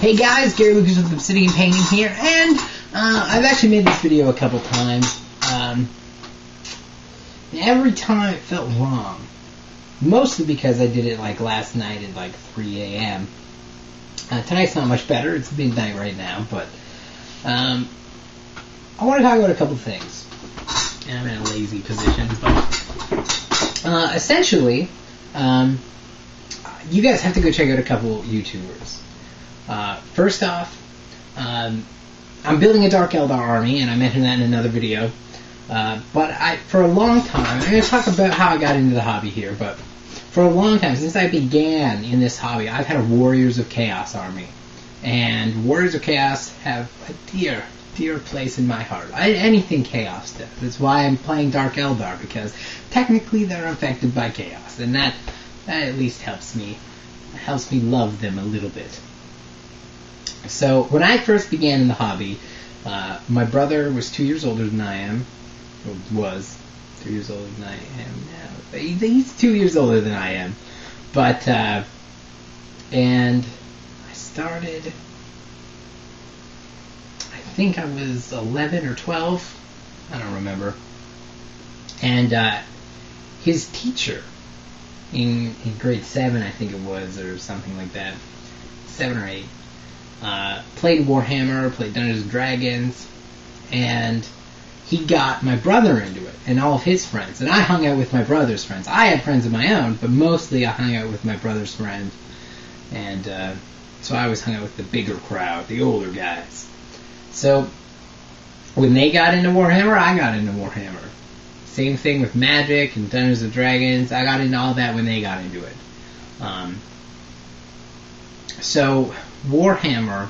Hey guys, Gary Lucas with Obsidian Painting here, and I've actually made this video a couple times. Every time it felt wrong, mostly because I did it like last night at like 3 a.m. Tonight's not much better, it's midnight right now, but I want to talk about a couple things. And I'm in a lazy position, but essentially, you guys have to go check out a couple YouTubers. First off, I'm building a Dark Eldar army, and I mentioned that in another video. But for a long time, I'm going to talk about how I got into the hobby here, but for a long time, since I began in this hobby, I've had a Warriors of Chaos army. And Warriors of Chaos have a dear place in my heart. Anything Chaos does. That's why I'm playing Dark Eldar, because technically they're affected by Chaos, and that at least helps me love them a little bit. So when I first began in the hobby, my brother was 2 years older than I am, or was 2 years older than I am now. He's 2 years older than I am, but and I started, I think I was 11 or 12, I don't remember, and his teacher in grade 7, I think it was, or something like that, 7 or 8, played Warhammer, played Dungeons and Dragons, and he got my brother into it, and all of his friends, and I hung out with my brother's friends. I had friends of my own, but mostly I hung out with my brother's friend, and so I always hung out with the bigger crowd, the older guys. So when they got into Warhammer, I got into Warhammer. Same thing with Magic and Dungeons and Dragons. I got into all that when they got into it. So Warhammer,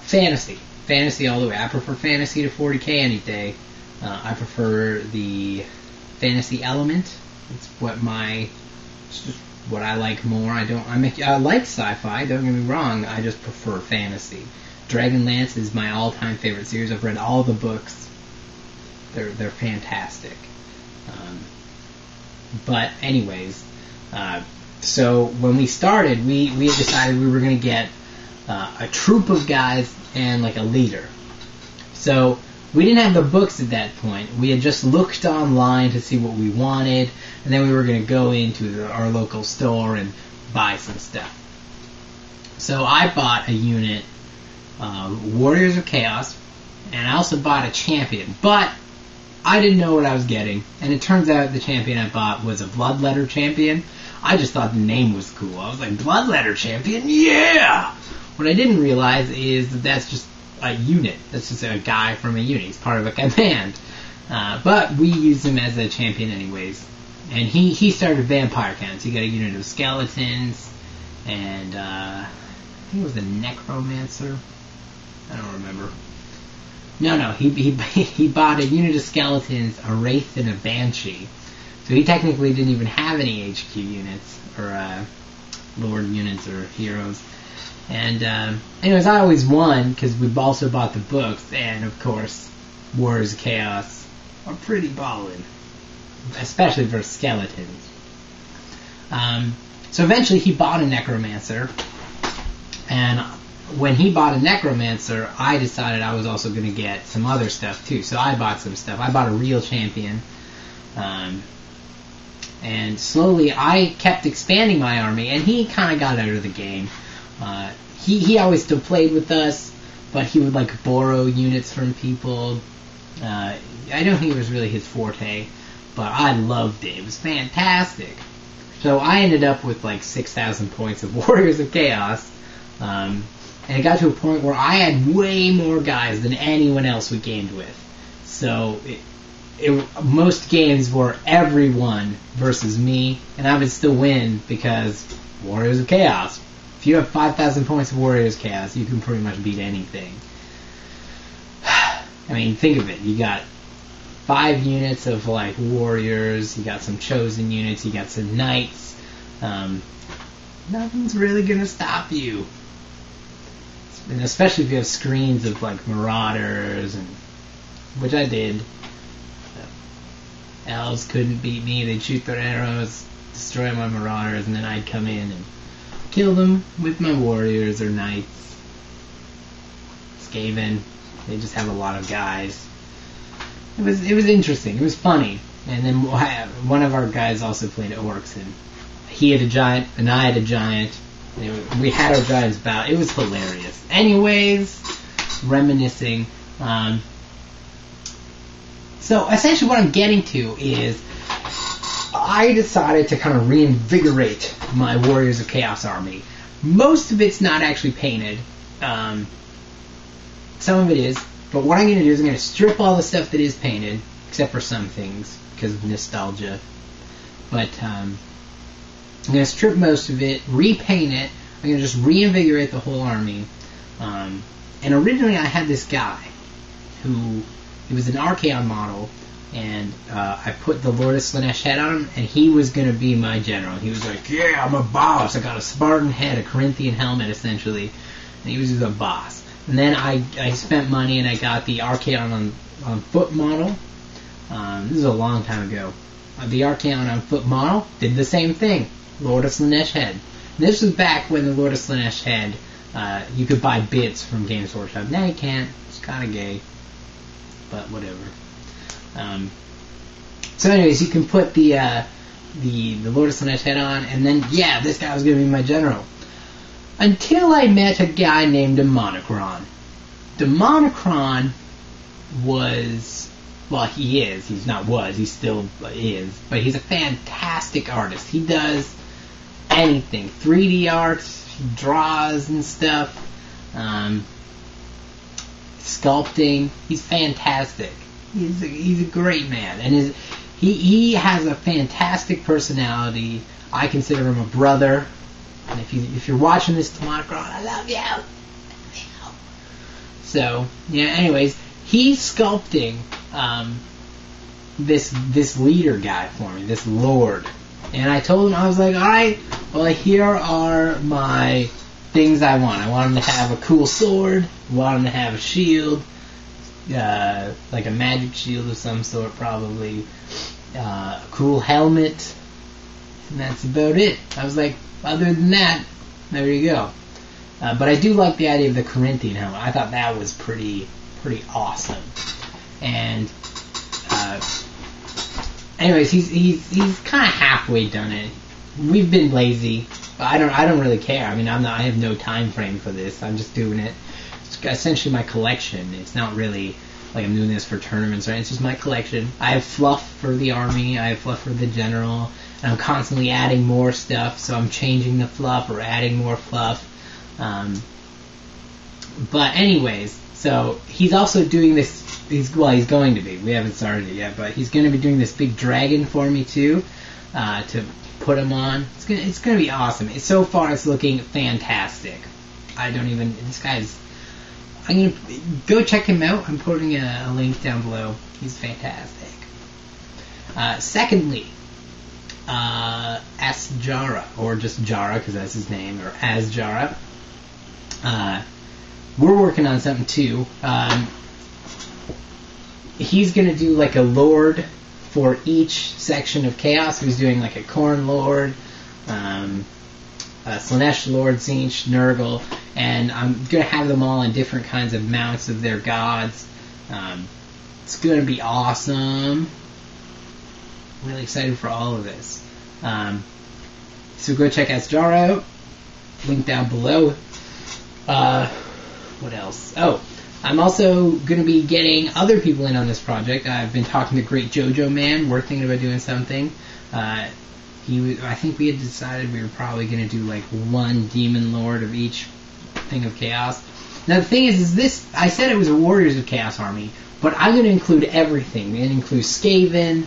fantasy all the way. I prefer fantasy to 40k any day. I prefer the fantasy element. It's just what I like more. I like sci-fi. Don't get me wrong. I just prefer fantasy. Dragonlance is my all-time favorite series. I've read all the books. They're fantastic. But anyways, so when we started, we had decided we were going to get a troop of guys and like a leader. So we didn't have the books at that point. We had just looked online to see what we wanted, and then we were going to go into our local store and buy some stuff. So I bought a unit, Warriors of Chaos, and I also bought a champion, but I didn't know what I was getting, and it turns out the champion I bought was a Bloodletter champion. I just thought the name was cool. I was like, Bloodletter champion? Yeah! What I didn't realize is that that's just a unit. That's just a guy from a unit. He's part of a command. But we used him as a champion anyways. And he started vampire counts. He got a unit of skeletons, and I think it was a necromancer. I don't remember. No, he bought a unit of skeletons, a wraith, and a banshee. So he technically didn't even have any HQ units, or lord units, or heroes. And anyways, I always won, because we've also bought the books, and of course, Warriors of Chaos are pretty ballin'. Especially for skeletons. So eventually he bought a necromancer, and when he bought a necromancer, I decided I was also going to get some other stuff too. So I bought some stuff. I bought a real champion. And slowly I kept expanding my army, and he kind of got out of the game. He always still played with us, but he would like borrow units from people. I don't think it was really his forte, but I loved it. It was fantastic. So I ended up with like 6,000 points of Warriors of Chaos. And it got to a point where I had way more guys than anyone else we gamed with. So most games were everyone versus me, and I would still win because Warriors of Chaos. If you have 5,000 points of Warriors of Chaos, you can pretty much beat anything. I mean, think of it. You got 5 units of like warriors, you got some chosen units, you got some knights. Nothing's really gonna stop you. And especially if you have screens of like marauders, and which I did. Elves couldn't beat me. They'd shoot their arrows, destroy my marauders, and then I'd come in and kill them with my warriors or knights. Skaven, they just have a lot of guys. It was interesting. It was funny. And then one of our guys also played orcs, and he had a giant, and I had a giant. We had our giants bout. It was hilarious. Anyways, reminiscing. So essentially what I'm getting to is I decided to kind of reinvigorate my Warriors of Chaos army. Most of it's not actually painted. Some of it is. But what I'm going to do is I'm going to strip all the stuff that is painted, except for some things, because of nostalgia. But I'm going to strip most of it, repaint it. I'm going to just reinvigorate the whole army. And originally I had this guy who, he was an Archaon model, and I put the Lord of Slaanesh head on him, and he was going to be my general. He was like, yeah, I'm a boss. I got a Spartan head, a Corinthian helmet, essentially. And he was just a boss. And then I spent money and I got the Archaon on foot model. This is a long time ago. The Archaon on foot model did the same thing. Lord of Slaanesh head. This was back when the Lord of Slaanesh head, you could buy bits from Games Workshop. Now you can't. It's kind of gay. But whatever. So anyways, you can put the Lord of Slaanesh head on, and then, yeah, this guy was going to be my general. Until I met a guy named Demonocron. Demonocron was, well, he is. He's not was. He still is. But he's a fantastic artist. He does anything. 3D art, he draws and stuff. Sculpting. He's fantastic. He's a great man. And he has a fantastic personality. I consider him a brother. And if you're watching this, Demonocron, I love you. So, yeah, anyways, he's sculpting this leader guy for me, this lord. And I told him, I was like, alright, well, here are my things I want. I want him to have a cool sword, I want him to have a shield, like a magic shield of some sort, probably, a cool helmet, and that's about it. I was like, other than that, there you go. But I do like the idea of the Corinthian helmet. I thought that was pretty awesome. And anyways, he's kind of halfway done it. We've been lazy. I don't really care. I mean, I have no time frame for this. I'm just doing it. It's essentially my collection. It's not really like I'm doing this for tournaments, right? It's just my collection. I have fluff for the army. I have fluff for the general. And I'm constantly adding more stuff, so I'm changing the fluff or adding more fluff. But anyways, so he's also doing this. He's going to be. We haven't started it yet, but he's going to be doing this big dragon for me too, to put him on. It's gonna be awesome. So far, it's looking fantastic. This guy's. I'm gonna go check him out. I'm putting a link down below. He's fantastic. Secondly, Asjara, or just Jara, because that's his name, or Asjara. We're working on something too. He's going to do like a lord for each section of Chaos. He's doing like a Khorne lord, a Slaanesh lord, Tzeentch, Nurgle, and I'm going to have them all in different kinds of mounts of their gods. It's going to be awesome. Really excited for all of this. So go check Asjara out. Link down below. What else? Oh, I'm also going to be getting other people in on this project. I've been talking to Great Jojo Man. We're thinking about doing something. I think we had decided we were probably going to do like one Demon Lord of each thing of Chaos. Now the thing is this, I said it was a Warriors of Chaos army, but I'm going to include everything. It includes Skaven,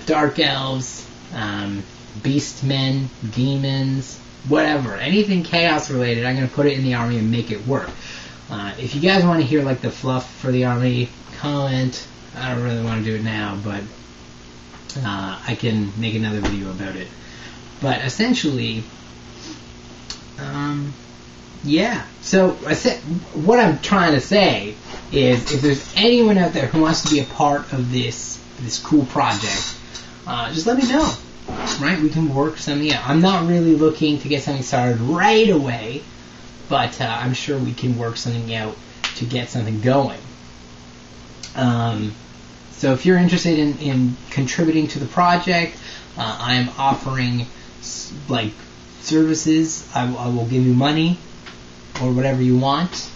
Dark Elves, Beastmen, Demons, whatever. Anything Chaos related, I'm going to put it in the army and make it work. If you guys want to hear like the fluff for the army, comment. I don't really want to do it now, but I can make another video about it. But essentially, yeah. So what I'm trying to say is, if there's anyone out there who wants to be a part of this cool project, just let me know. right? We can work something out. I'm not really looking to get something started right away, but I'm sure we can work something out to get something going. So if you're interested in contributing to the project, I am offering like services. I will give you money or whatever you want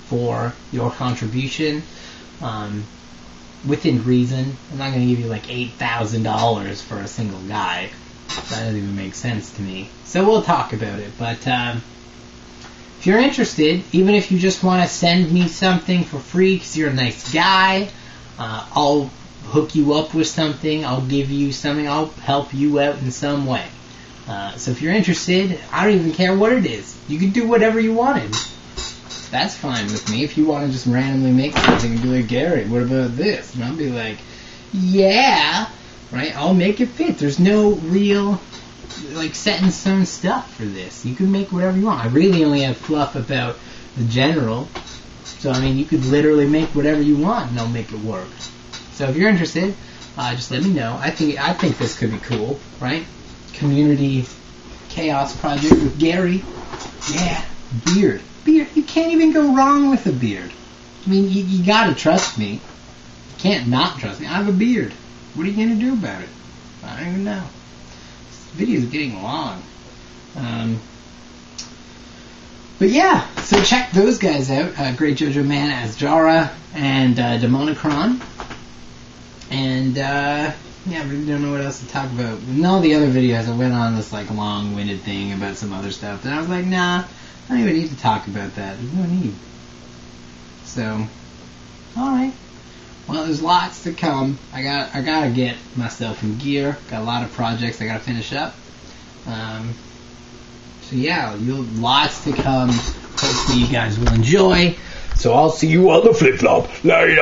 for your contribution, within reason. I'm not going to give you like $8,000 for a single guy. That doesn't even make sense to me. So we'll talk about it. But if you're interested, even if you just want to send me something for free because you're a nice guy, I'll hook you up with something. I'll give you something. I'll help you out in some way. So if you're interested, I don't even care what it is. You can do whatever you wanted. That's fine with me. If you want to just randomly make something and be like, Gary, what about this? And I'll be like, yeah, right? I'll make it fit. There's no real like set in stone stuff for this. You can make whatever you want. I really only have fluff about the general. So I mean, you could literally make whatever you want and I'll make it work. So if you're interested, just let me know. I think this could be cool, right? Community chaos project with Gary. Yeah, beard. You can't even go wrong with a beard. I mean, you gotta trust me. You can't not trust me. I have a beard. What are you gonna do about it? I don't even know. This video is getting long. But yeah, so check those guys out. Great Jojo Man as Jara and Demonicron. And yeah, I really don't know what else to talk about. In all the other videos, I went on this like long-winded thing about some other stuff. And I was like, nah, I don't even need to talk about that. There's no need. So, alright. Well, there's lots to come. I gotta get myself in gear. Got a lot of projects I gotta finish up. So yeah, lots to come. Hopefully you guys will enjoy. So I'll see you on the flip-flop later.